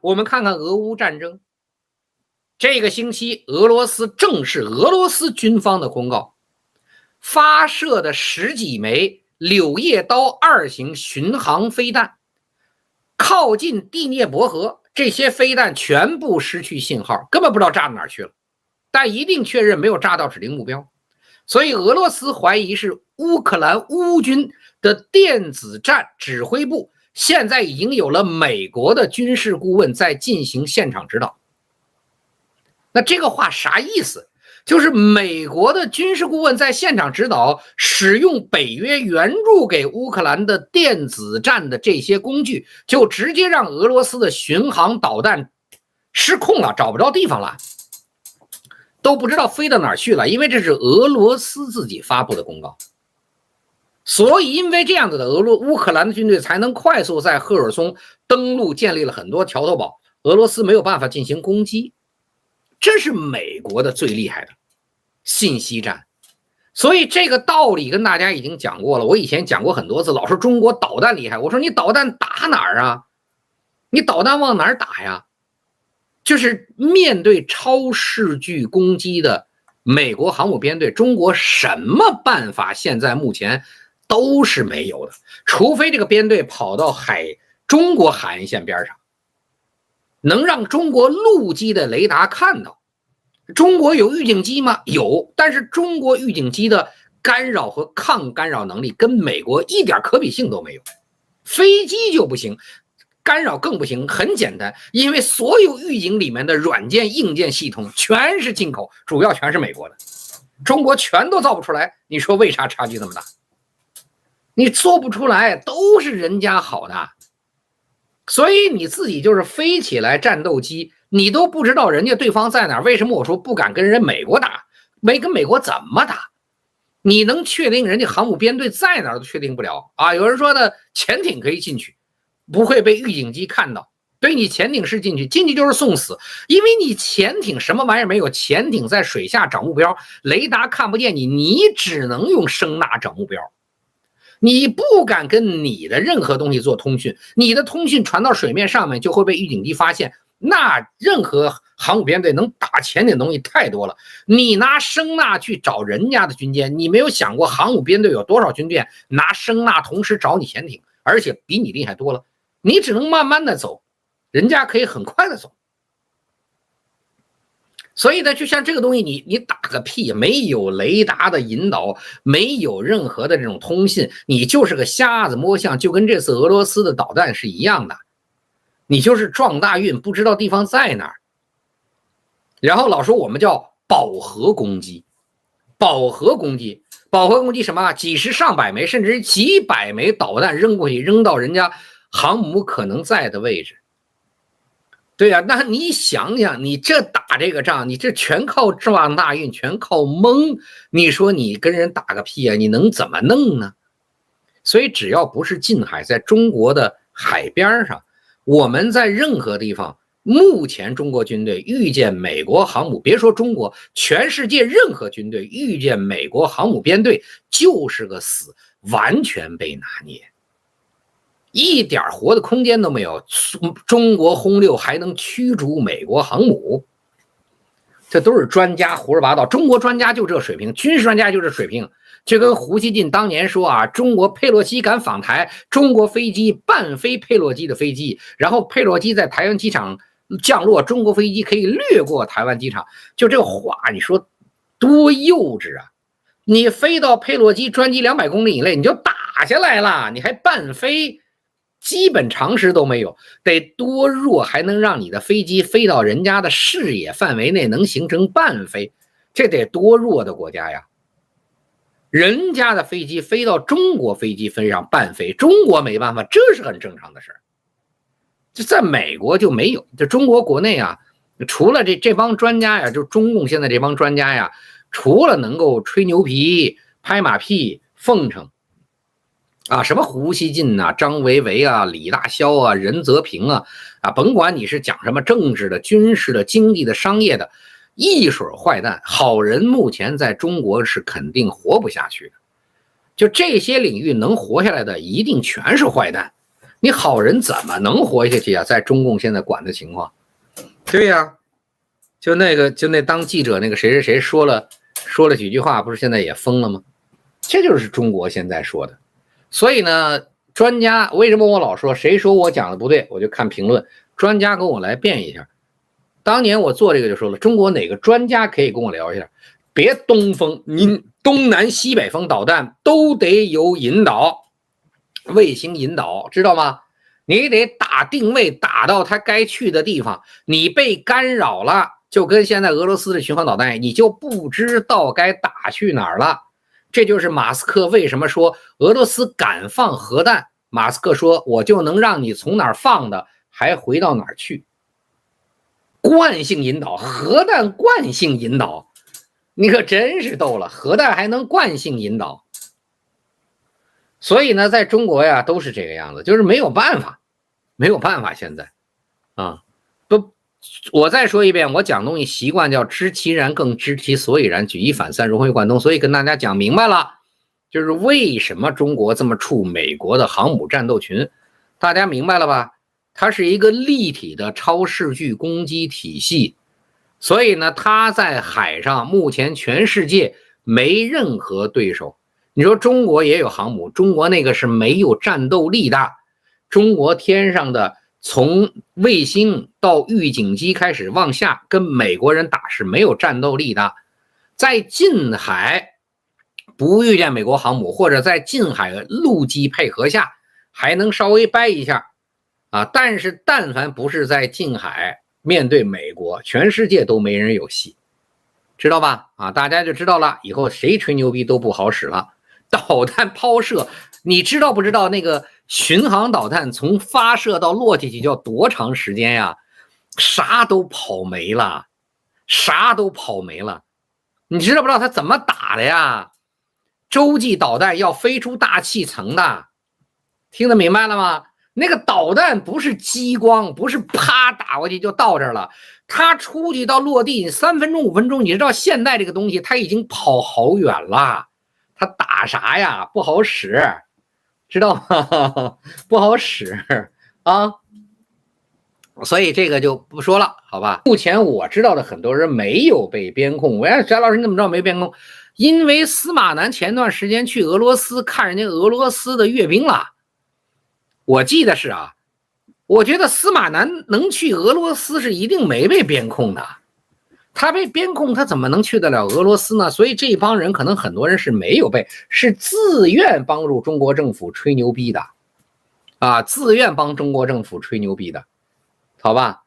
我们看看俄乌战争，这个星期俄罗斯正式俄罗斯军方的公告，发射的10几枚柳叶刀2型巡航飞弹靠近第聂伯河，这些飞弹全部失去信号，根本不知道炸到哪儿去了，但一定确认没有炸到指定目标。所以俄罗斯怀疑是乌克兰乌军的电子战指挥部现在已经有了美国的军事顾问在进行现场指导。那这个话啥意思？就是美国的军事顾问在现场指导使用北约援助给乌克兰的电子战的这些工具，就直接让俄罗斯的巡航导弹失控了，找不着地方了，都不知道飞到哪儿去了，因为这是俄罗斯自己发布的公告。所以因为这样子的乌克兰的军队才能快速在赫尔松登陆，建立了很多桥头堡，俄罗斯没有办法进行攻击。这是美国的最厉害的信息战。所以这个道理跟大家已经讲过了，我以前讲过很多次，老说中国导弹厉害，我说你导弹打哪儿啊？你导弹往哪儿打呀？就是面对超视距攻击的美国航母编队，中国什么办法现在目前都是没有的，除非这个编队跑到中国海岸线边上，能让中国陆基的雷达看到。中国有预警机吗？有，但是中国预警机的干扰和抗干扰能力跟美国一点可比性都没有。飞机就不行，干扰更不行，很简单，因为所有预警里面的软件硬件系统全是进口，主要全是美国的，中国全都造不出来，你说为啥差距那么大？你做不出来，都是人家好的。所以你自己就是飞起来战斗机，你都不知道人家对方在哪儿，为什么我说不敢跟人美国打？跟美国怎么打？你能确定人家航母编队在哪儿都确定不了啊！有人说的潜艇可以进去，不会被预警机看到。对，你潜艇是进去就是送死，因为你潜艇什么玩意儿没有，潜艇在水下找目标，雷达看不见你，你只能用声呐找目标。你不敢跟你的任何东西做通讯，你的通讯传到水面上面就会被预警机发现。那任何航母编队能打潜艇的东西太多了，你拿声呐去找人家的军舰，你没有想过航母编队有多少军舰拿声呐同时找你潜艇，而且比你厉害多了，你只能慢慢的走，人家可以很快的走。所以呢，就像这个东西你打个屁，没有雷达的引导，没有任何的这种通信，你就是个瞎子摸象，就跟这次俄罗斯的导弹是一样的，你就是撞大运，不知道地方在哪儿。然后老说我们叫饱和攻击，饱和攻击什么？几十上百枚甚至几百枚导弹扔过去，扔到人家航母可能在的位置。对呀，那你想想，你这打这个仗，你这全靠撞大运，全靠蒙，你说你跟人打个屁啊？你能怎么弄呢？所以只要不是近海，在中国的海边上，我们在任何地方，目前中国军队遇见美国航母，别说中国，全世界任何军队遇见美国航母编队就是个死，完全被拿捏。一点活的空间都没有，中国轰六还能驱逐美国航母？这都是专家胡说八道。中国专家就这水平，军事专家就这水平，就跟胡锡进当年说啊，中国佩洛西敢访台，中国飞机半飞佩洛基的飞机，然后佩洛基在台湾机场降落，中国飞机可以掠过台湾机场，就这话你说多幼稚啊！你飞到佩洛基专机200公里以内你就打下来了，你还半飞，基本常识都没有，得多弱还能让你的飞机飞到人家的视野范围内，能形成半飞，这得多弱的国家呀！人家的飞机飞到中国飞机飞上半飞，中国没办法，这是很正常的事儿。就在美国就没有，就中国国内啊，除了这帮专家呀，就中共现在这帮专家呀，除了能够吹牛皮、拍马屁、奉承啊，什么胡锡进啊、张维为啊、李大骁啊、任泽平啊，甭管你是讲什么政治的、军事的、经济的、商业的，一水坏蛋，好人目前在中国是肯定活不下去的。就这些领域能活下来的，一定全是坏蛋。你好人怎么能活下去啊？在中共现在管的情况，对呀，就那当记者那个谁谁谁说了几句话，不是现在也封了吗？这就是中国现在说的。所以呢，专家为什么我老说谁说我讲的不对，我就看评论，专家跟我来辩一下。当年我做这个就说了，中国哪个专家可以跟我聊一下？别东风，你东南西北风导弹都得有引导，卫星引导，知道吗？你得打定位，打到它该去的地方。你被干扰了，就跟现在俄罗斯的巡航导弹，你就不知道该打去哪儿了。这就是马斯克为什么说俄罗斯敢放核弹。马斯克说，我就能让你从哪儿放的，还回到哪儿去。惯性引导，核弹惯性引导，你可真是逗了，核弹还能惯性引导。所以呢，在中国呀，都是这个样子，就是没有办法，现在啊，不，我再说一遍，我讲东西习惯叫知其然，更知其所以然，举一反三，融会贯通，所以跟大家讲明白了，就是为什么中国这么怵美国的航母战斗群，大家明白了吧？它是一个立体的超视距攻击体系，所以呢，它在海上目前全世界没任何对手。你说中国也有航母，中国那个是没有战斗力的。中国天上的从卫星到预警机开始往下跟美国人打是没有战斗力的。在近海不遇见美国航母，或者在近海陆基配合下还能稍微掰一下啊，但是但凡不是在近海面对美国，全世界都没人有戏，知道吧？啊，大家就知道了，以后谁吹牛逼都不好使了。导弹抛射，你知道不知道那个巡航导弹从发射到落下去要多长时间呀？啥都跑没了，你知道不知道它怎么打的呀？洲际导弹要飞出大气层的，听得明白了吗？那个导弹不是激光，不是啪打过去就到这儿了，它出去到落地3分钟5分钟，你知道现在这个东西它已经跑好远了。他打啥呀？不好使，知道吗？不好使啊，所以这个就不说了，好吧？目前我知道的很多人没有被边控。我说翟老师你怎么知道没边控？因为司马南前段时间去俄罗斯看人家俄罗斯的阅兵了，我记得是啊，我觉得司马南能去俄罗斯是一定没被边控的。他被边控，他怎么能去得了俄罗斯呢？所以这帮人可能很多人是没有被，是自愿帮助中国政府吹牛逼的，啊，自愿帮中国政府吹牛逼的，好吧？